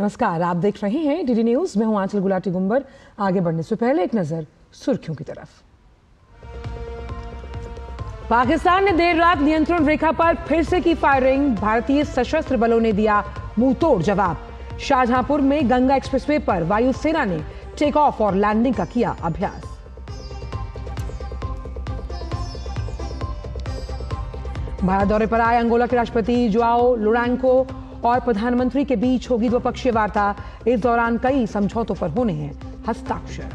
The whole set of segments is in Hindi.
नमस्कार, आप देख रहे हैं डीडी न्यूज। मैं हूं आंचल गुलाटी गुंबर। आगे बढ़ने से पहले एक नजर सुर्खियों की तरफ। पाकिस्तान ने देर रात नियंत्रण रेखा पर फिर से की फायरिंग। भारतीय सशस्त्र बलों ने दिया मुंहतोड़ जवाब। शाहजहांपुर में गंगा एक्सप्रेसवे पर वायुसेना ने टेक ऑफ और लैंडिंग का किया अभ्यास। भारत दौरे पर आए अंगोला के राष्ट्रपति जोआओ लोरेंको और प्रधानमंत्री के बीच होगी द्विपक्षीय वार्ता। इस दौरान कई समझौतों पर होने हैं हस्ताक्षर।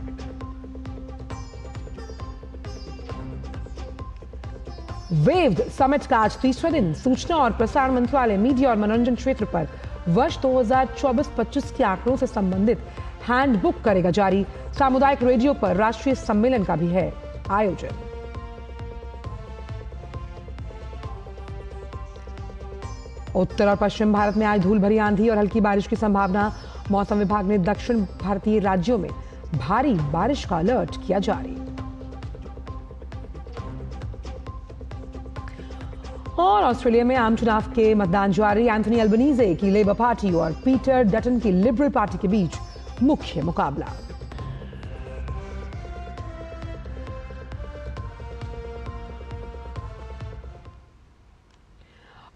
वेव्ड समिट का आज तीसरा दिन। सूचना और प्रसारण मंत्रालय मीडिया और मनोरंजन क्षेत्र पर वर्ष 2024-25 के आंकड़ों से संबंधित हैंडबुक करेगा जारी। सामुदायिक रेडियो पर राष्ट्रीय सम्मेलन का भी है आयोजन। उत्तर और पश्चिम भारत में आज धूल भरी आंधी और हल्की बारिश की संभावना। मौसम विभाग ने दक्षिण भारतीय राज्यों में भारी बारिश का अलर्ट किया जारी। और ऑस्ट्रेलिया में आम चुनाव के मतदान जारी। एंथनी अल्बनीजे की लेबर पार्टी और पीटर डटन की लिबरल पार्टी के बीच मुख्य मुकाबला।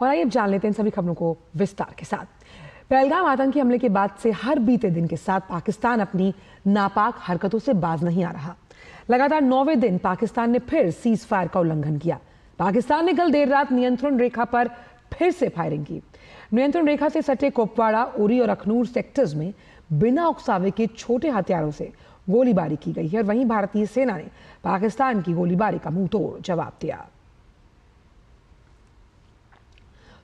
और आइए अब जान लेते हैं सभी खबरों को विस्तार के साथ। पहलगाम आतंकी हमले के बाद से हर बीते दिन के साथ पाकिस्तान अपनी नापाक हरकतों से बाज नहीं आ रहा। लगातार 9वें दिन पाकिस्तान ने फिर सीज फायर का उल्लंघन किया। पाकिस्तान ने कल देर रात नियंत्रण रेखा पर फिर से फायरिंग की। नियंत्रण रेखा से सटे कुपवाड़ा, उरी और अखनूर सेक्टर्स में बिना उकसावे के छोटे हथियारों से गोलीबारी की गई है और वहीं भारतीय सेना ने पाकिस्तान की गोलीबारी का मुंहतोड़ जवाब दिया।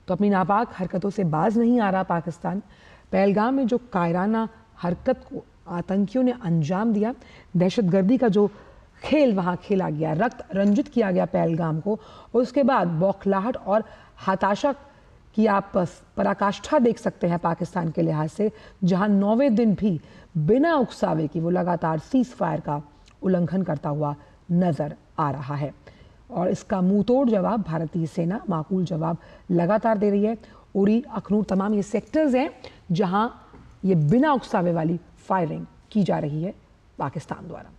तो अपनी नापाक हरकतों से बाज नहीं आ रहा पाकिस्तान। पहलगाम में जो कायराना हरकत को आतंकियों ने अंजाम दिया, दहशतगर्दी का जो खेल वहां खेला गया, रक्त रंजित किया गया पहलगाम को, उसके बाद बौखलाहट और हताशा की आप पराकाष्ठा देख सकते हैं पाकिस्तान के लिहाज से, जहां 9वें दिन भी बिना उकसावे की वो लगातार सीज फायर का उल्लंघन करता हुआ नजर आ रहा है। और इसका मुंहतोड़ जवाब भारतीय सेना माकूल जवाब लगातार दे रही है। उरी, अखनूर तमाम ये सेक्टर्स हैं जहां ये बिना उकसावे वाली फायरिंग की जा रही है पाकिस्तान द्वारा।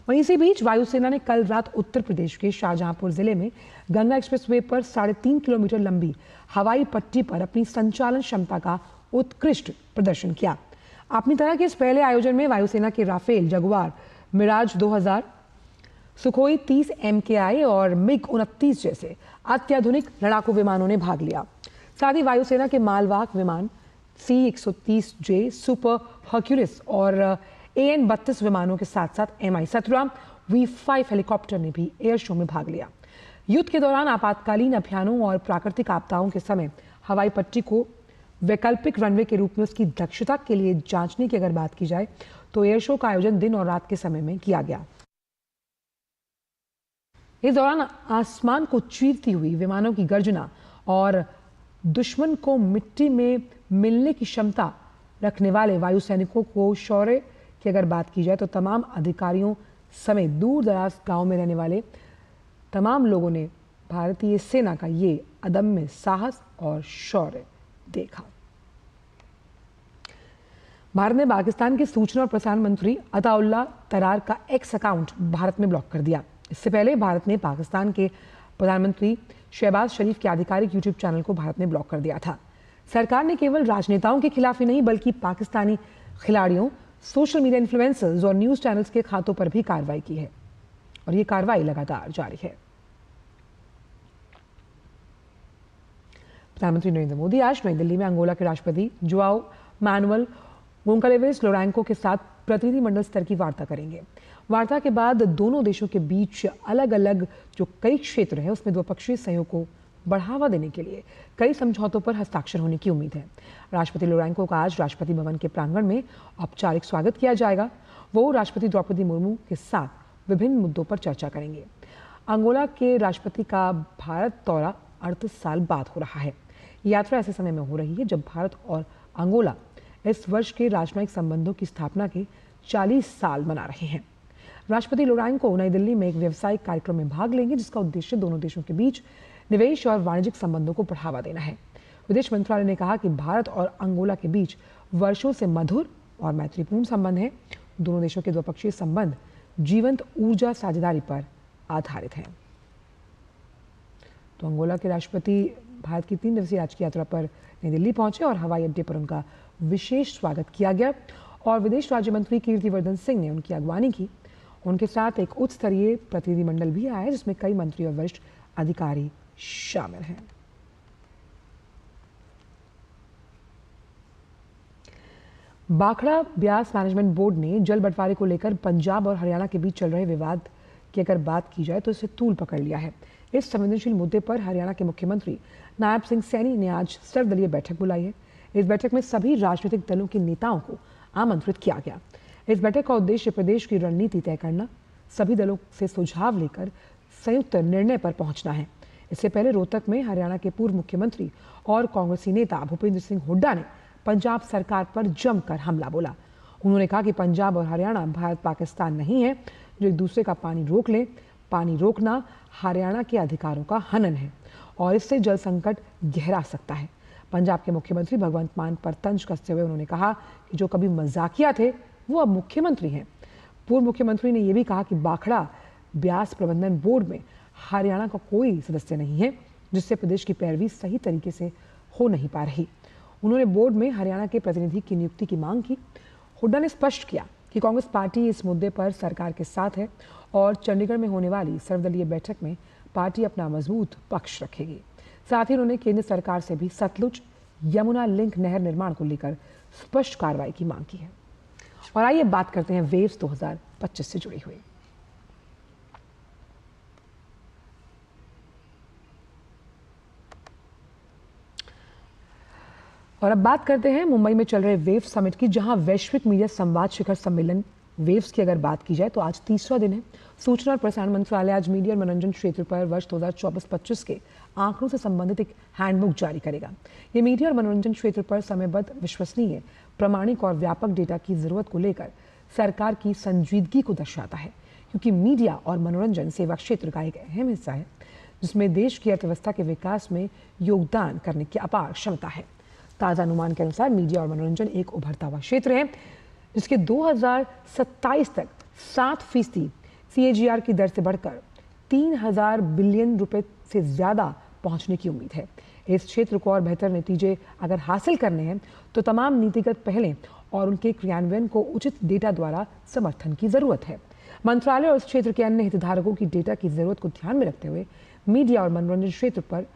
वहीं इसी बीच वायुसेना ने कल रात उत्तर प्रदेश के शाहजहांपुर जिले में गंगा एक्सप्रेसवे पर 3.5 किलोमीटर लंबी हवाई पट्टी पर अपनी संचालन क्षमता का उत्कृष्ट प्रदर्शन किया। अपनी तरह के इस पहले आयोजन में वायुसेना के Rafale, Jaguar, Mirage 2000, Sukhoi 30 MKI और मिग 29 जैसे अत्याधुनिक लड़ाकू विमानों ने भाग लिया। साथ ही वायुसेना के मालवाहक विमान C-130J, सुपर हर्क्यूलिस और AN-32 विमानों के साथ साथ Mi-17, V-5 हेलीकॉप्टर ने भी एयर शो में भाग लिया। युद्ध के दौरान आपातकालीन अभियानों और प्राकृतिक आपदाओं के समय हवाई पट्टी को वैकल्पिक रनवे के रूप में उसकी दक्षता के लिए जांचने की अगर बात की जाए तो एयर शो का आयोजन दिन और रात के समय में किया गया। इस दौरान आसमान को चीरती हुई विमानों की गर्जना और दुश्मन को मिट्टी में मिलने की क्षमता रखने वाले वायु सैनिकों को शौर्य की अगर बात की जाए तो तमाम अधिकारियों समेत दूर दराज गांव में रहने वाले तमाम लोगों ने भारतीय सेना का ये अदम्य साहस और शौर्य देखा। भारत ने पाकिस्तान के सूचना और प्रसारण मंत्री अताउल्लाह तरार का एक्स अकाउंट भारत में ब्लॉक कर दिया। इससे पहले भारत ने पाकिस्तान के प्रधानमंत्री शहबाज शरीफ के आधिकारिक यूट्यूब चैनल को भारत ने ब्लॉक कर दिया था। सरकार ने केवल राजनेताओं के खिलाफ ही नहीं बल्कि पाकिस्तानी खिलाड़ियों, सोशल मीडिया इन्फ्लुएंसर्स और न्यूज चैनल्स के खातों पर भी कार्रवाई की है और ये कार्रवाई लगातार जारी है। प्रधानमंत्री नरेंद्र मोदी आज नई दिल्ली में अंगोला के राष्ट्रपति जोआओ मैनुअल गोंकाल्वेस लोरेंको के साथ प्रतिनिधिमंडल स्तर की वार्ता करेंगे। वार्ता के बाद दोनों देशों के बीच अलग अलग जो कई क्षेत्र हैं उसमें द्विपक्षीय सहयोग को बढ़ावा देने के लिए कई समझौतों पर हस्ताक्षर होने की उम्मीद है। राष्ट्रपति लोरेंको का आज राष्ट्रपति भवन के प्रांगण में औपचारिक स्वागत किया जाएगा। वो राष्ट्रपति द्रौपदी मुर्मू के साथ विभिन्न मुद्दों पर चर्चा करेंगे। अंगोला के राष्ट्रपति का भारत दौरा 38 साल बाद हो रहा है। यात्रा ऐसे समय में हो रही है जब भारत और अंगोला इस वर्ष के राजनयिक संबंधों की स्थापना के 40 साल मना रहे हैं। राष्ट्रपति लोरेंको नई दिल्ली में एक व्यावसायिक कार्यक्रम में भाग लेंगे जिसका उद्देश्य दोनों देशों के बीच निवेश और वाणिज्यिक संबंधों को बढ़ावा देना है। विदेश मंत्रालय ने कहा कि भारत और अंगोला के बीच वर्षों से मधुर और मैत्रीपूर्ण संबंध है। दोनों देशों के द्विपक्षीय संबंध जीवंत ऊर्जा साझेदारी पर आधारित हैं। तो अंगोला के राष्ट्रपति भारत की 3 दिवसीय राजकीय यात्रा पर नई दिल्ली पहुंचे और हवाई अड्डे पर उनका विशेष स्वागत किया गया और विदेश राज्य मंत्री कीर्तिवर्धन सिंह ने उनकी अगवानी की। उनके साथ एक उच्च स्तरीय प्रतिनिधिमंडल भी आया जिसमें कई मंत्री और वरिष्ठ अधिकारी शामिल हैं। भाखड़ा ब्यास मैनेजमेंट बोर्ड ने जल बंटवारे को लेकर पंजाब और हरियाणा के बीच चल रहे विवाद की अगर बात की जाए तो इसे तूल पकड़ लिया है। इस संवेदनशील मुद्दे पर हरियाणा के मुख्यमंत्री नायब सिंह सैनी ने आज सर्वदलीय बैठक बुलाई है। इस बैठक में सभी राजनीतिक दलों के नेताओं को आमंत्रित किया गया। इस बैठक का उद्देश्य प्रदेश की रणनीति तय करना, सभी दलों से सुझाव लेकर संयुक्त निर्णय पर पहुंचना है। इससे पहले रोहतक में हरियाणा के पूर्व मुख्यमंत्री और कांग्रेसी नेता भूपेंद्र सिंह हुड्डा ने पंजाब सरकार पर जमकर हमला बोला। उन्होंने कहा कि पंजाब और हरियाणा भारत पाकिस्तान नहीं है जो एक दूसरे का पानी रोक ले। पानी रोकना हरियाणा के अधिकारों का हनन है और इससे जल संकट गहरा सकता है। पंजाब के मुख्यमंत्री भगवंत मान पर तंज कसते हुए उन्होंने कहा कि जो कभी मजाकिया थे वो अब मुख्यमंत्री हैं। पूर्व मुख्यमंत्री ने यह भी कहा कि भाखड़ा ब्यास प्रबंधन बोर्ड में हरियाणा का कोई सदस्य नहीं है, जिससे प्रदेश की पैरवी सही तरीके से हो नहीं पा रही। उन्होंने बोर्ड में हरियाणा के प्रतिनिधि की नियुक्ति की मांग की। हुड्डा ने स्पष्ट किया कि कांग्रेस पार्टी इस मुद्दे पर सरकार के साथ है और चंडीगढ़ में होने वाली सर्वदलीय बैठक में पार्टी अपना मजबूत पक्ष रखेगी। साथ ही उन्होंने केंद्र सरकार से भी सतलुज यमुना लिंक नहर निर्माण को लेकर स्पष्ट कार्रवाई की मांग की है। और आइए बात करते हैं वेव्स 2025 से जुड़ी हुई। और अब बात करते हैं मुंबई में चल रहे वेव्स समिट की, जहां वैश्विक मीडिया संवाद शिखर सम्मेलन वेव्स की अगर बात की जाए तो आज तीसरा दिन है। सूचना और प्रसारण मंत्रालय आज मीडिया और मनोरंजन क्षेत्र पर वर्ष 2024-25 के आंकड़ों से संबंधित एक हैंडबुक जारी करेगा। ये मीडिया और मनोरंजन क्षेत्र पर समयबद्ध, विश्वसनीय, प्रामाणिक और व्यापक डेटा की जरूरत को लेकर सरकार की संजीदगी को दर्शाता है, क्योंकि मीडिया और मनोरंजन सेवा क्षेत्र का एक अहम हिस्सा है जिसमें देश की अर्थव्यवस्था के विकास में योगदान करने की अपार क्षमता है। ताज़ा अनुमान के अनुसार मीडिया और मनोरंजन एक उभरता हुआ क्षेत्र है जिसके 2027 तक 7% CAGR की दर से बढ़कर 3000 बिलियन रुपए से ज्यादा पहुंचने की उम्मीद है। इस क्षेत्र को और बेहतर नतीजे अगर हासिल करने हैं तो तमाम नीतिगत पहलें और उनके क्रियान्वयन को उचित डेटा द्वारा समर्थन की जरूरत है। मंत्रालय और इस क्षेत्र के अन्य हितधारकों की डेटा की जरूरत को ध्यान में रखते हुए मीडिया और मनोरंजन क्षेत्र पर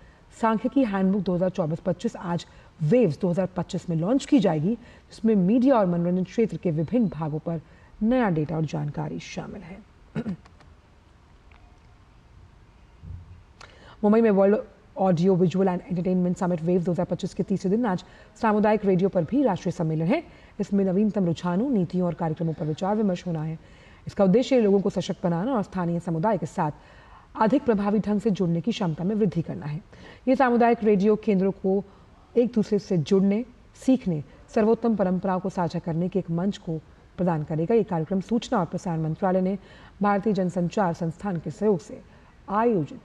सांख्यिकी हैंडबुक 2024-25 आज वेव्स 2025 में लॉन्च की जाएगी, जिसमें मीडिया और मनोरंजन क्षेत्र के विभिन्न भागों पर नया डेटा और जानकारी शामिल है। मुंबई में world audio visual and entertainment summit waves 2025 के तीसरे दिन आज सामुदायिक रेडियो पर भी राष्ट्रीय सम्मेलन है। इसमें नवीनतम रुझानों, नीतियों और कार्यक्रमों पर विचार विमर्श होना है। इसका उद्देश्य लोगों को सशक्त बनाना और स्थानीय समुदाय के साथ अधिक प्रभावी ढंग से जुड़ने की क्षमता में वृद्धि करना है। ये सामुदायिक रेडियो केंद्रों को एक दूसरे से जुड़ने, सीखने, सर्वोत्तम परंपराओं को साझा करने के एक मंच को प्रदान करेगा। ये कार्यक्रम सूचना और प्रसारण मंत्रालय ने भारतीय जनसंचार संस्थान के सहयोग से आयोजित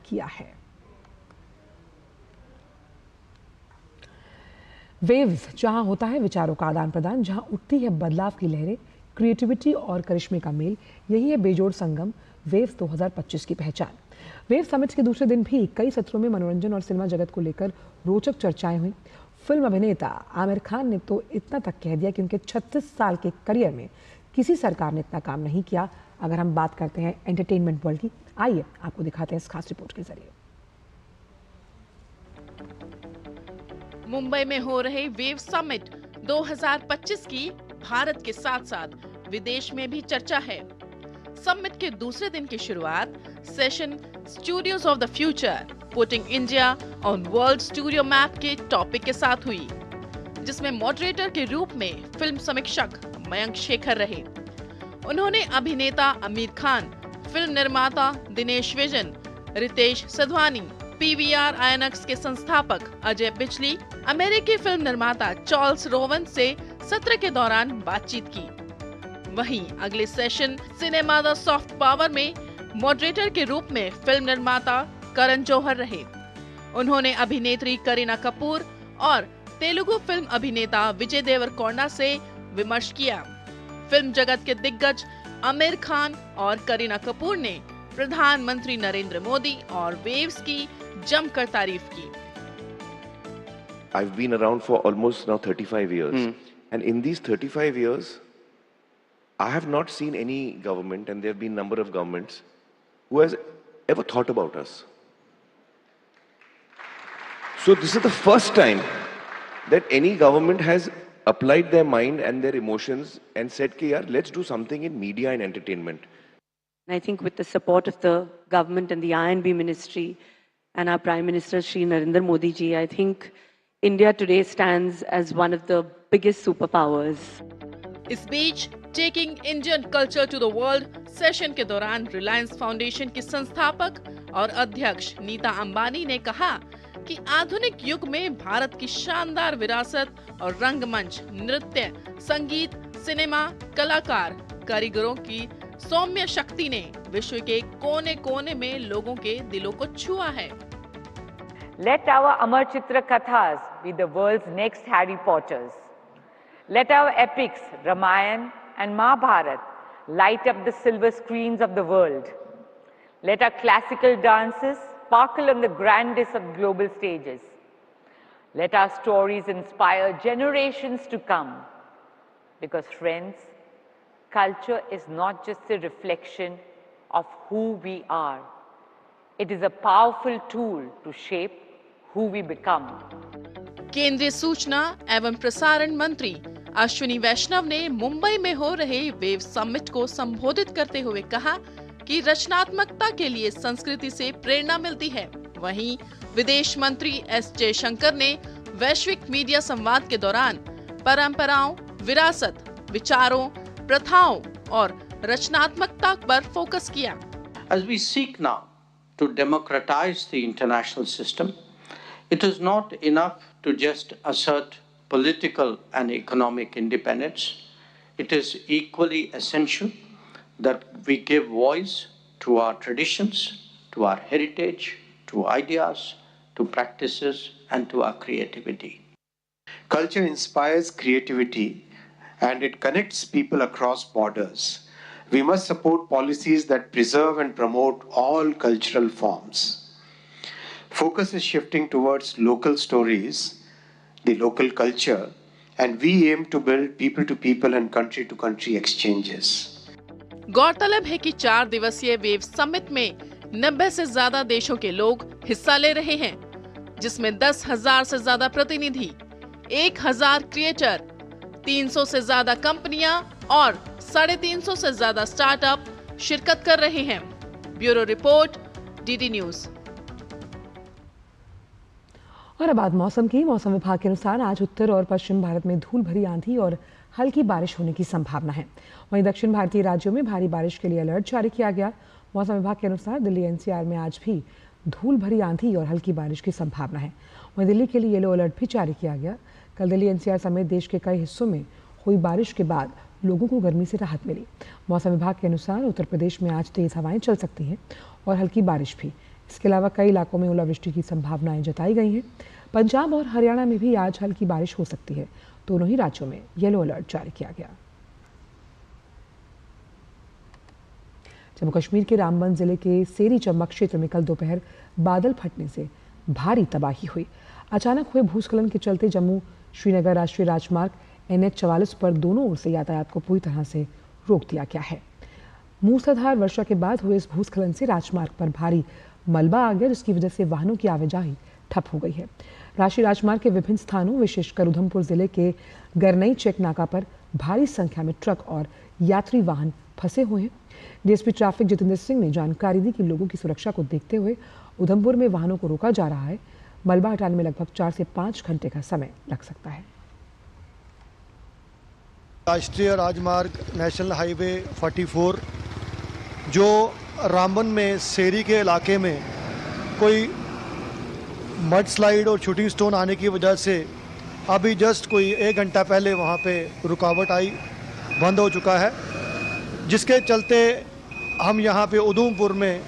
किया है। वेव्स जहां होता है विचारों का आदान प्रदान, जहां उठती है बदलाव की लहरें, क्रिएटिविटी और करिश्मे का मेल, यही है बेजोड़ संगम वेव्स 2025 की पहचान। वेव समिट के दूसरे दिन भी कई सत्रों में मनोरंजन और सिनेमा जगत को लेकर रोचक चर्चाएं हुई। फिल्म अभिनेता आमिर खान ने तो इतना तक कह दिया कि उनके 36 साल के करियर में किसी सरकार ने इतना काम नहीं किया। अगर हम बात करते हैं एंटरटेनमेंट वर्ल्ड की, आइए आपको दिखाते हैं इस खास रिपोर्ट के जरिए। मुंबई में हो रहे वेव समिट 2025 की भारत के साथ साथ विदेश में भी चर्चा है। समिट के दूसरे दिन की शुरुआत session studios of the future putting India on world studio map के टॉपिक के साथ हुई, जिसमें मॉडरेटर के रूप में फिल्म समीक्षक मयंक शेखर रहे। उन्होंने अभिनेता आमिर खान, फिल्म निर्माता Dinesh vision, Ritesh Sidhwani, PVR INOX के संस्थापक अजय बिचली, अमेरिकी फिल्म निर्माता चार्ल्स रोवन से सत्र के दौरान बातचीत की। वहीं अगले session cinema the soft power में मॉडरेटर के रूप में फिल्म निर्माता करण जौहर रहे। उन्होंने अभिनेत्री करीना कपूर और तेलुगु फिल्म अभिनेता विजय देवरकोंडा से विमर्श किया। फिल्म जगत के दिग्गज आमिर खान और करीना कपूर ने प्रधानमंत्री नरेंद्र मोदी और वेव्स की जमकर तारीफ की। I've been around for almost now 35 years. And in these 35 years, I have not seen any government, and there have been a number of governments, who has ever thought about us. So this is the first time that any government has applied their mind and their emotions and said, "Yaar, let's do something in media and entertainment." I think with the support of the government and the I&B ministry and our Prime Minister Shri Narendra Modi ji, I think India today stands as one of the biggest superpowers. इस बीच taking Indian culture to the world session के दौरान रिलायंस फाउंडेशन की संस्थापक और अध्यक्ष नीता अंबानी ने कहा कि आधुनिक युग में भारत की शानदार विरासत और रंगमंच, नृत्य, संगीत, सिनेमा, कलाकार, कारीगरों की सौम्य शक्ति ने विश्व के कोने-कोने में लोगों के दिलों को छुआ है। Let our Amar Chitra Kathas be the world's next Harry Potters. Let our epics, Ramayana and Mahabharat, light up the silver screens of the world. Let our classical dances sparkle on the grandest of global stages. Let our stories inspire generations to come. Because friends, culture is not just a reflection of who we are. It is a powerful tool to shape who we become. केंद्रीय सूचना एवं प्रसारण मंत्री अश्विनी वैष्णव ने मुंबई में हो रहे वेव समिट को संबोधित करते हुए कहा कि रचनात्मकता के लिए संस्कृति से प्रेरणा मिलती है। वहीं विदेश मंत्री एस जयशंकर ने वैश्विक मीडिया संवाद के दौरान परंपराओं, विरासत, विचारों, प्रथाओं और रचनात्मकता पर फोकस किया। As we seek now to democratize the international system, it is not enough to just assert political and economic independence. It is equally essential that we give voice to our traditions, to our heritage, to ideas, to practices, and to our creativity. Culture inspires creativity and it connects people across borders. We must support policies that preserve and promote all cultural forms. Focus is shifting towards local stories, the local culture, and we aim to build people-to-people and country-to-country exchanges. गौरतलब है कि 4 दिवसीय वेव समिट में 90 से ज्यादा देशों के लोग हिस्सा ले रहे हैं, जिसमें 10,000 से ज्यादा प्रतिनिधि, 1,000 क्रिएटर, 300 से ज्यादा कंपनियां और 350 से ज्यादा स्टार्टअप शिरकत कर रहे हैं। Bureau report, DD news. और अब बात मौसम की। मौसम विभाग के अनुसार आज उत्तर और पश्चिम भारत में धूल भरी आंधी और हल्की बारिश होने की संभावना है। वहीं दक्षिण भारतीय राज्यों में भारी बारिश के लिए अलर्ट जारी किया गया। मौसम विभाग के अनुसार दिल्ली एनसीआर में आज भी धूल भरी आंधी और हल्की बारिश की संभावना है। वहीं दिल्ली के लिए येलो अलर्ट भी जारी किया गया। कल दिल्ली एनसीआर समेत देश के कई हिस्सों में हुई बारिश के बाद लोगों को गर्मी से राहत मिली। मौसम विभाग के अनुसार उत्तर प्रदेश में आज तेज हवाएं चल सकती हैं और हल्की बारिश भी। इसके अलावा कई इलाकों में ओलावृष्टि की संभावनाएं जताई गई हैं। पंजाब और हरियाणा में भी आज हल्की बारिश हो सकती है। दोनों ही राज्यों में येलो अलर्ट जारी किया गया। जम्मू कश्मीर के रामबन जिले के सेरी चंबक क्षेत्र में कल दोपहर बादल फटने से भारी तबाही हुई। अचानक हुए भूस्खलन के चलते जम्मू श्रीनगर राष्ट्रीय राजमार्ग NH-44 पर दोनों ओर से यातायात को पूरी तरह से रोक दिया गया है। मूसलाधार वर्षा के बाद हुए इस भूस्खलन से राजमार्ग पर भारी मलबा आ गया, जिसकी वजह से वाहनों की आवाजाही ठप हो गई है। राष्ट्रीय राजमार्ग के विभिन्न स्थानों, विशेषकर उधमपुर जिले के गरनई चेक नाका पर भारी संख्या में ट्रक और यात्री वाहन फंसे हुए हैं। डीएसपी ट्रैफिक जितेंद्र सिंह ने जानकारी दी कि लोगों की सुरक्षा को देखते हुए उधमपुर में वाहनों को रोका जा रहा है। मलबा हटाने में लगभग 4 से 5 घंटे का समय लग सकता है। राष्ट्रीय राजमार्ग नेशनल हाईवे 44 जो रामबन में सेरी के इलाके में कोई मड स्लाइड और शूटिंग स्टोन आने की वजह से अभी जस्ट कोई 1 घंटा पहले वहाँ पे रुकावट आई, बंद हो चुका है, जिसके चलते हम यहाँ पे उधमपुर में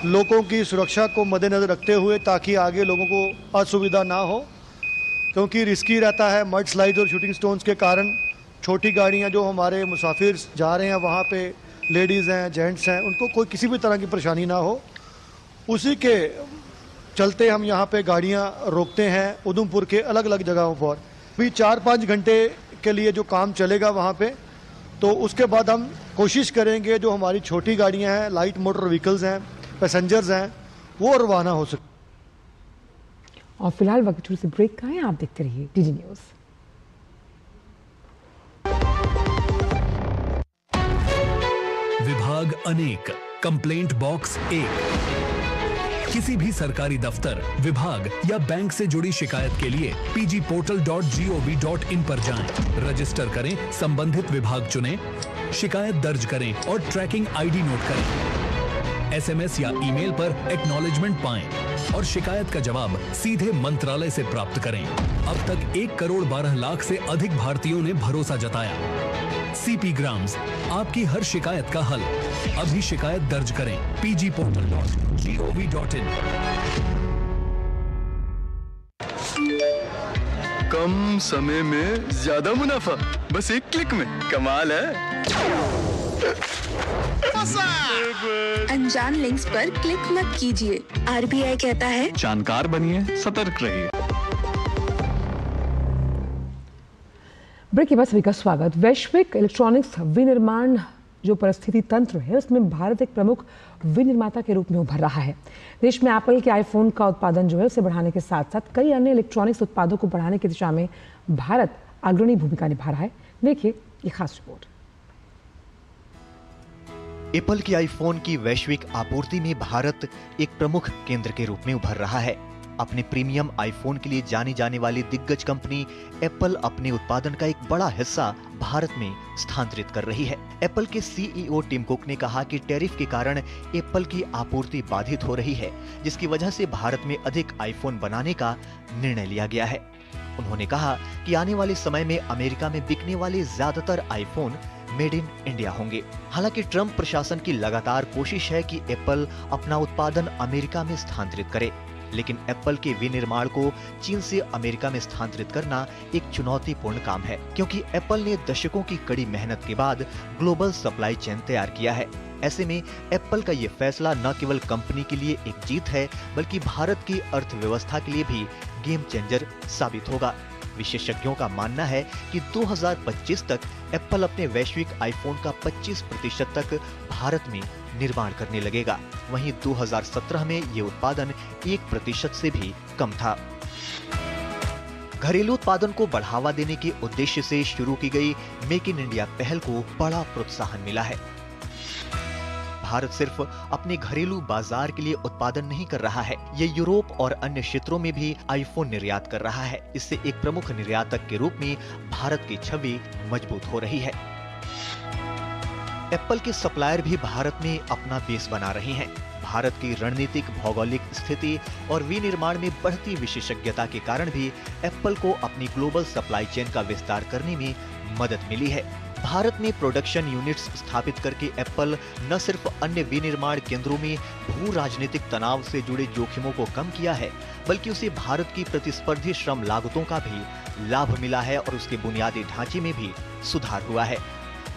लोगों की सुरक्षा को मद्देनज़र रखते हुए, ताकि आगे लोगों को असुविधा ना हो, क्योंकि रिस्की रहता है मड स्लाइड और शूटिंग स्टोन्स के कारण। छोटी गाड़ियाँ जो हमारे मुसाफिर जा रहे हैं वहाँ पे लेडीज़ हैं, जेंट्स हैं, उनको कोई किसी भी तरह की परेशानी ना हो, उसी के चलते हम यहाँ पे गाड़ियाँ रोकते हैं उधमपुर के अलग अलग जगहों पर। अभी 4-5 घंटे के लिए जो काम चलेगा वहाँ पे, तो उसके बाद हम कोशिश करेंगे जो हमारी छोटी गाड़ियाँ हैं, लाइट मोटर व्हीकल्स हैं, पैसेंजर्स हैं, वो रवाना हो सके। और फिलहाल वक्त थोड़ी सी ब्रेक का है, आप देखते रहिए डीडी न्यूज़। विभाग अनेक, कंप्लेंट बॉक्स एक। किसी भी सरकारी दफ्तर, विभाग या बैंक से जुड़ी शिकायत के लिए pgportal.gov.in पर जाएं, रजिस्टर करें, संबंधित विभाग चुनें, शिकायत दर्ज करें और ट्रैकिंग आईडी नोट करें। एसएमएस या ईमेल पर एक्नॉलेजमेंट पाएं और शिकायत का जवाब सीधे मंत्रालय से प्राप्त करें। अब तक 1 करोड़ 12 लाख से अधिक भारतीयों ने भरोसा जताया। सीपी ग्राम्स, आपकी हर शिकायत का हल। अभी शिकायत दर्ज करें pgportal.gov.in। कम समय में ज्यादा मुनाफा, बस एक क्लिक में, कमाल है। अनजान लिंक्स पर क्लिक मत कीजिए, आरबीआई कहता है जानकार बनिए, सतर्क रहिए। ब्रेक के बाद सभी का स्वागत। वैश्विक इलेक्ट्रॉनिक्स विनिर्माण जो परिस्थिति तंत्र है उसमें भारत एक प्रमुख विनिर्माता के रूप में उभर रहा है। देश में एप्पल के आईफोन का उत्पादन जो है उसे बढ़ाने के साथ साथ कई अन्य इलेक्ट्रॉनिक्स उत्पादों को बढ़ाने की दिशा में भारत अग्रणी भूमिका निभा रहा है। देखिए ये खास रिपोर्ट। एप्पल के आईफोन की वैश्विक आपूर्ति में भारत एक प्रमुख केंद्र के रूप में उभर रहा है। अपने प्रीमियम आईफोन के लिए जानी जाने वाली दिग्गज कंपनी एप्पल अपने उत्पादन का एक बड़ा हिस्सा भारत में स्थानांतरित कर रही है। एप्पल के सीईओ टिम कुक ने कहा कि टैरिफ के कारण एप्पल की आपूर्ति बाधित हो रही है, जिसकी वजह से भारत में अधिक आईफोन बनाने का निर्णय लिया गया है। उन्होंने कहा कि आने वाले समय में अमेरिका में बिकने वाले ज्यादातर आईफोन मेड इन इंडिया होंगे। हालांकि ट्रंप प्रशासन की लगातार कोशिश है कि एप्पल अपना उत्पादन अमेरिका में स्थानांतरित करे, लेकिन एप्पल के विनिर्माण को चीन से अमेरिका में स्थानांतरित करना एक चुनौतीपूर्ण काम है, क्योंकि एप्पल ने दशकों की कड़ी मेहनत के बाद ग्लोबल सप्लाई चेन तैयार किया है। ऐसे में एप्पल का ये फैसला न केवल कंपनी के लिए एक जीत है, बल्कि भारत की अर्थव्यवस्था के लिए भी गेम चेंजर साबित होगा। विशेषज्ञों का मानना है कि 2025 तक एप्पल अपने वैश्विक आईफोन का 25% तक भारत में निर्माण करने लगेगा। वहीं 2017 में ये उत्पादन 1% से भी कम था। घरेलू उत्पादन को बढ़ावा देने के उद्देश्य से शुरू की गई मेक इन इंडिया पहल को बड़ा प्रोत्साहन मिला है। भारत सिर्फ अपने घरेलू बाजार के लिए उत्पादन नहीं कर रहा है, ये यूरोप और अन्य क्षेत्रों में भी आईफोन निर्यात कर रहा है। इससे एक प्रमुख निर्यातक के रूप में भारत की छवि मजबूत हो रही है। एप्पल के सप्लायर भी भारत में अपना बेस बना रहे हैं। भारत की रणनीतिक भौगोलिक स्थिति और विनिर्माण में बढ़ती विशेषज्ञता के कारण भी एप्पल को अपनी ग्लोबल सप्लाई चेन का विस्तार करने में मदद मिली है। भारत में प्रोडक्शन यूनिट्स स्थापित करके एप्पल न सिर्फ अन्य विनिर्माण केंद्रों में भू राजनीतिक तनाव से जुड़े जोखिमों को कम किया है, बल्कि उसे भारत की प्रतिस्पर्धी श्रम लागतों का भी लाभ मिला है और उसके बुनियादी ढांचे में भी सुधार हुआ है।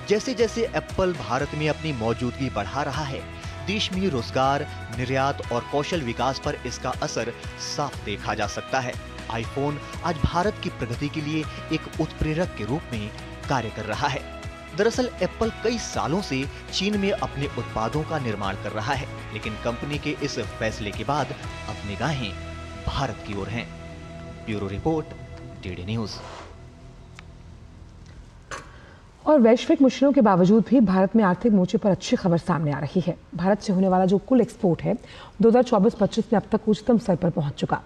जैसे जैसे एप्पल भारत में अपनी मौजूदगी बढ़ा रहा है, देश में रोजगार, निर्यात और कौशल विकास पर इसका असर साफ देखा जा सकता है। आईफोन आज भारत की प्रगति के लिए एक उत्प्रेरक के रूप में कार्य कर रहा है। दरअसल एप्पल कई सालों से चीन में अपने उत्पादों का निर्माण कर रहा है, लेकिन कंपनी के इस फैसले के बाद अब निगाहें भारत की ओर हैं। Bureau report, DD news. और वैश्विक मुश्किलों के बावजूद भी भारत में आर्थिक मोर्चे पर अच्छी खबर सामने आ रही है। भारत से होने वाला जो कुल एक्सपोर्ट है 2024-25 में अब तक उच्चतम स्तर पर पहुंच चुका।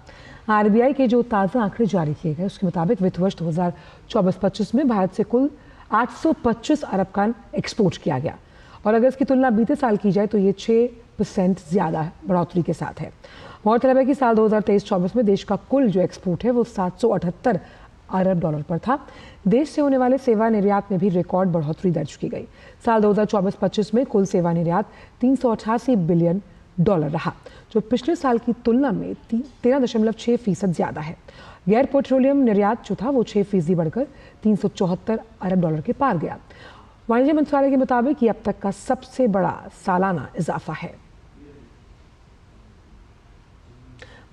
आरबीआई के जो ताज़ा आंकड़े जारी किए गए उसके मुताबिक वित्त वर्ष 2024-25 में भारत से कुल 825 अरब का एक्सपोर्ट किया गया, और अगर इसकी तुलना बीते साल की जाए तो ये 6% ज़्यादा बढ़ोतरी के साथ है। गौरतलब है कि साल 2023-24 में देश का कुल जो एक्सपोर्ट है वो 778 अरब डॉलर पर था। देश से होने वाले सेवा निर्यात में भी रिकॉर्ड बढ़ोतरी दर्ज की गई। साल 2024-25 में कुल सेवा निर्यात 388 बिलियन डॉलर रहा, जो पिछले साल की तुलना में 13.6% ज्यादा है। गैर पेट्रोलियम निर्यात जो था वो 6% बढ़कर 374 अरब डॉलर के पार गया। वाणिज्य मंत्रालय के मुताबिक ये अब तक का सबसे बड़ा सालाना इजाफा है।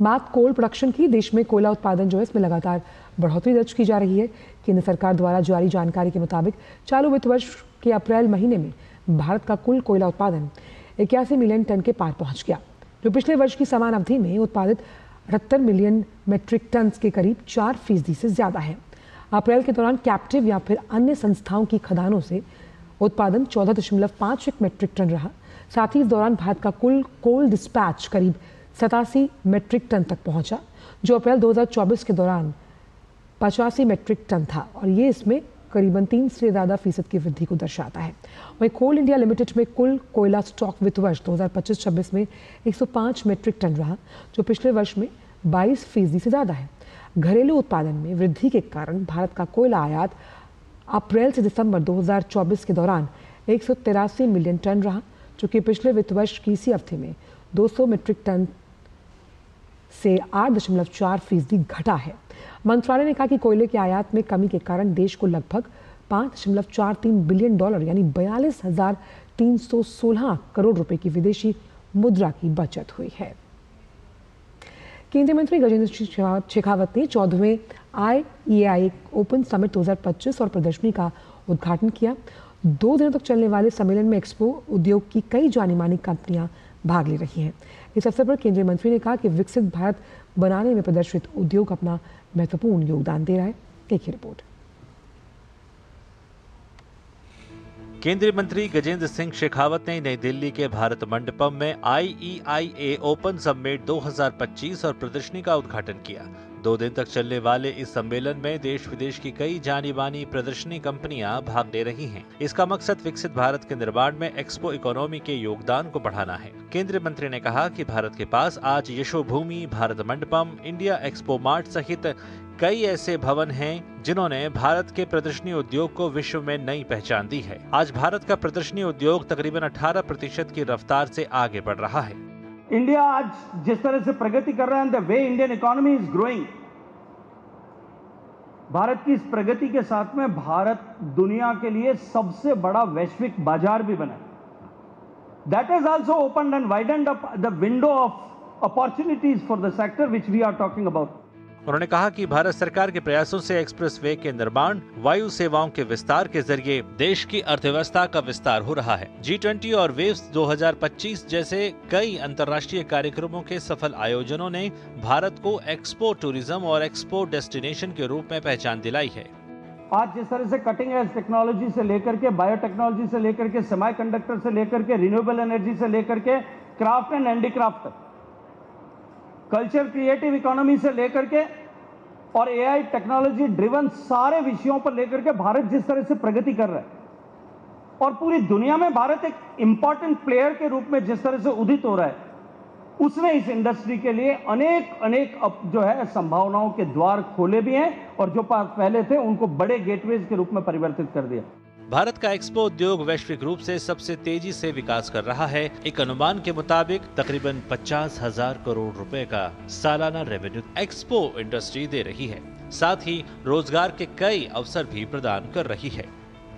बात कोल प्रोडक्शन की, देश में कोयला उत्पादन जो है इसमें लगातार बढ़ोतरी दर्ज की जा रही है। केंद्र सरकार द्वारा जारी जानकारी के मुताबिक चालू वित्त वर्ष के अप्रैल महीने में भारत का कुल कोयला उत्पादन 81 मिलियन टन के पार पहुंच गया, जो पिछले वर्ष की समान अवधि में उत्पादित 78 मिलियन मेट्रिक टन के करीब 4% से ज्यादा है। अप्रैल के दौरान कैप्टिव या फिर अन्य संस्थाओं की खदानों से उत्पादन 14.51 मेट्रिक टन रहा। साथ ही इस दौरान भारत का कुल कोल डिस्पैच करीब 87 मेट्रिक टन तक पहुंचा, जो अप्रैल 2024 के दौरान 85 मेट्रिक टन था, और ये इसमें करीबन 3 से ज़्यादा फीसद की वृद्धि को दर्शाता है। वहीं कोल इंडिया लिमिटेड में कुल कोयला स्टॉक वित्त वर्ष 2025-26 में 105 मेट्रिक टन रहा, जो पिछले वर्ष में 22% से ज़्यादा है। घरेलू उत्पादन में वृद्धि के कारण भारत का कोयला आयात अप्रैल से दिसंबर 2024 के दौरान 183 मिलियन टन रहा, जो कि पिछले वित्त वर्ष की इसी अवधि में 200 मेट्रिक टन से 8.4% घटा है। मंत्रालय ने कहा कि कोयले के आयात में कमी के कारण देश को लगभग 5.43 बिलियन डॉलर यानी 42,316 करोड़ रुपए की विदेशी मुद्रा की बचत हुई है। केंद्रीय मंत्री गजेंद्र सिंह शेखावत ने 14वें IEAI ओपन समिट 2025 और प्रदर्शनी का उद्घाटन किया। 2 दिनों तक चलने वाले सम्मेलन में एक्सपो उद्योग की कई जानी मानी कंपनियां भाग ले रही हैं। इस अवसर पर केंद्रीय मंत्री ने कहा कि विकसित भारत बनाने में प्रदर्शित उद्योग अपना महत्वपूर्ण योगदान दे रहा है। एक ही रिपोर्ट। केंद्रीय मंत्री गजेंद्र सिंह शेखावत ने नई दिल्ली के भारत मंडपम में IEIA ओपन समिट 2025 और प्रदर्शनी का उद्घाटन किया। 2 दिन तक चलने वाले इस सम्मेलन में देश विदेश की कई जानी मानी प्रदर्शनी कंपनियां भाग ले रही हैं। इसका मकसद विकसित भारत के निर्माण में एक्सपो इकोनॉमी के योगदान को बढ़ाना है। केंद्रीय मंत्री ने कहा कि भारत के पास आज Yashobhoomi, Bharat Mandapam, India expo mart सहित कई ऐसे भवन हैं जिन्होंने भारत के प्रदर्शनी उद्योग को विश्व में नई पहचान दी है। आज भारत का प्रदर्शनी उद्योग तकरीबन 18% की रफ्तार से आगे बढ़ रहा है। इंडिया आज जिस तरह से प्रगति कर रहा है, the way Indian economy is growing, Bharat की इस प्रगति के साथ में भारत दुनिया के लिए सबसे बड़ा वैश्विक बाजार भी बना। That is also opened and widened up the window of opportunities for the sector which we are talking about. उन्होंने कहा कि भारत सरकार के प्रयासों से एक्सप्रेस वे के निर्माण, वायु सेवाओं के विस्तार के जरिए देश की अर्थव्यवस्था का विस्तार हो रहा है। G20 और वेव्स 2025 जैसे कई अंतर्राष्ट्रीय कार्यक्रमों के सफल आयोजनों ने भारत को एक्सपो टूरिज्म और एक्सपो डेस्टिनेशन के रूप में पहचान दिलाई है। आज जिस तरह से कटिंग एज टेक्नोलॉजी से लेकर के बायोटेक्नोलॉजी से लेकर के सेमीकंडक्टर से लेकर के रिन्यूएबल एनर्जी से लेकर के craft and handicraft, culture creative economy से लेकर के और AI टेक्नोलॉजी ड्रिवन सारे विषयों पर लेकर के भारत जिस तरह से प्रगति कर रहा है और पूरी दुनिया में भारत एक इंपॉर्टेंट प्लेयर के रूप में जिस तरह से उदित हो रहा है, उसने इस इंडस्ट्री के लिए अनेक जो है संभावनाओं के द्वार खोले भी हैं और जो पहले थे उनको बड़े गेटवेज के रूप में परिवर्तित कर दिया। भारत का एक्सपो उद्योग वैश्विक रूप से सबसे तेजी से विकास कर रहा है। एक अनुमान के मुताबिक तकरीबन 50,000 करोड़ रुपए का सालाना रेवेन्यू एक्सपो इंडस्ट्री दे रही है। साथ ही रोजगार के कई अवसर भी प्रदान कर रही है।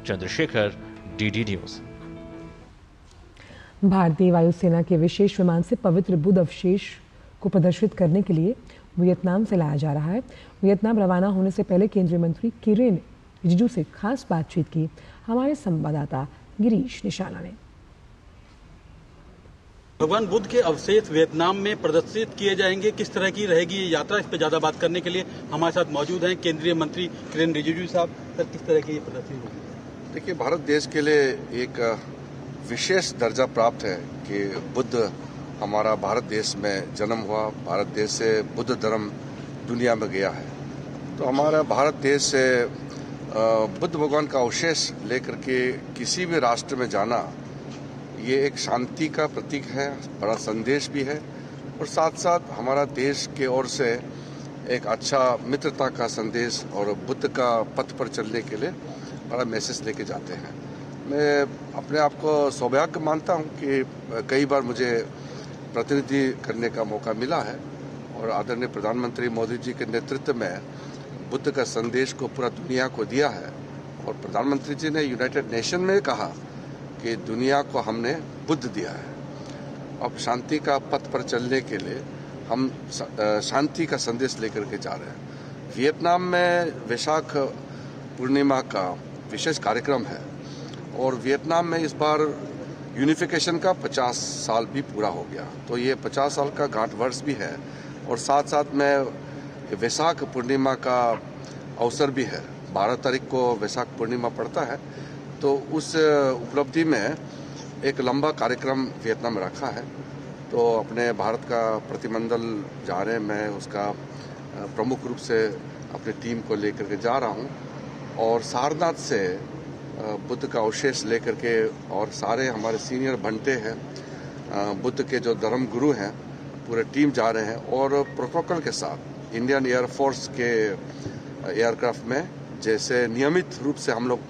Chandrashekhar, DD news. भारतीय वायुसेना के विशेष विमान से पवित्र बुद्ध अवशेष को प्रदर्शित करने के लिए वियतनाम से लाया जा रहा है। वियतनाम रवाना होने से पहले केंद्रीय मंत्री किरेन रिजिजू से खास बातचीत की हमारे संवाददाता गिरीश निशाना ने। भगवान बुद्ध के अवशेष वियतनाम में प्रदर्शित किए जाएंगे, किस तरह की रहेगी ये यात्रा, इस पर ज्यादा बात करने के लिए हमारे साथ मौजूद हैं केंद्रीय मंत्री किरेन रिजिजू साहब। सर, किस तरह की ये प्रदर्शनी होगी? देखिए, भारत देश के लिए एक विशेष दर्जा प्राप्त है कि बुद्ध हमारा भारत देश में जन्म हुआ, भारत देश से बुद्ध धर्म दुनिया में गया है। तो हमारा भारत देश से बुद्ध भगवान का अवशेष लेकर के किसी भी राष्ट्र में जाना, ये एक शांति का प्रतीक है, बड़ा संदेश भी है और साथ साथ हमारा देश के ओर से एक अच्छा मित्रता का संदेश और बुद्ध का पथ पर चलने के लिए बड़ा मैसेज लेके जाते हैं। मैं अपने आप को सौभाग्य मानता हूँ कि कई बार मुझे प्रतिनिधि करने का मौका मिला है और आदरणीय प्रधानमंत्री मोदी जी के नेतृत्व में बुद्ध का संदेश को पूरा दुनिया को दिया है। और प्रधानमंत्री जी ने यूनाइटेड नेशन में कहा कि दुनिया को हमने बुद्ध दिया है। अब शांति का पथ पर चलने के लिए हम शांति का संदेश लेकर के जा रहे हैं। वियतनाम में वैशाख पूर्णिमा का विशेष कार्यक्रम है और वियतनाम में इस बार यूनिफिकेशन का 50 साल भी पूरा हो गया, तो ये 50 साल का गांठ वर्ष भी है और साथ साथ में वैशाख पूर्णिमा का अवसर भी है। 12 तारीख को वैशाख पूर्णिमा पड़ता है, तो उस उपलब्धि में एक लंबा कार्यक्रम वियतनाम में रखा है। तो अपने भारत का प्रतिनिधिमंडल जा रहे हैं, मैं उसका प्रमुख रूप से अपनी टीम को लेकर के जा रहा हूं और सारनाथ से बुद्ध का अवशेष लेकर के और सारे हमारे सीनियर बनते हैं, बुद्ध के जो धर्म गुरु हैं, पूरे टीम जा रहे हैं और प्रोटोकॉल के साथ इंडियन एयरफोर्स के एयरक्राफ्ट में जैसे नियमित रूप से हम लोग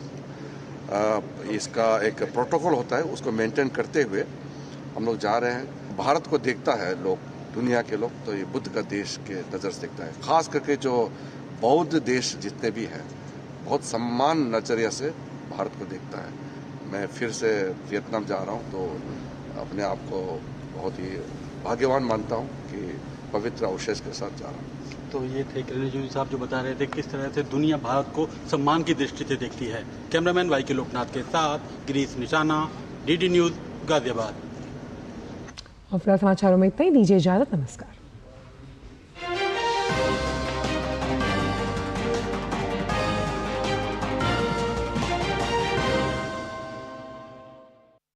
इसका एक प्रोटोकॉल होता है उसको मेंटेन करते हुए हम लोग जा रहे हैं। भारत को देखता है लोग, दुनिया के लोग, तो ये बुद्ध का देश के नज़र से देखता है। खास करके जो बौद्ध देश जितने भी हैं बहुत सम्मान नजरिया से भारत को देखता है। मैं फिर से वियतनाम जा रहा हूँ तो अपने आप को बहुत ही भाग्यवान मानता हूँ कि पवित्र अवशेष के साथ जा रहा हूँ। तो ये थे किरण रिजिजू साहब जो बता रहे थे किस तरह से दुनिया भारत को सम्मान की दृष्टि से देखती है। कैमरामैन वाई के लोकनाथ के साथ गिरीश निशाना, डीडी न्यूज, गाजियाबाद। और फिलहाल समाचारों में इतना ही, दीजिए इजाजत, नमस्कार।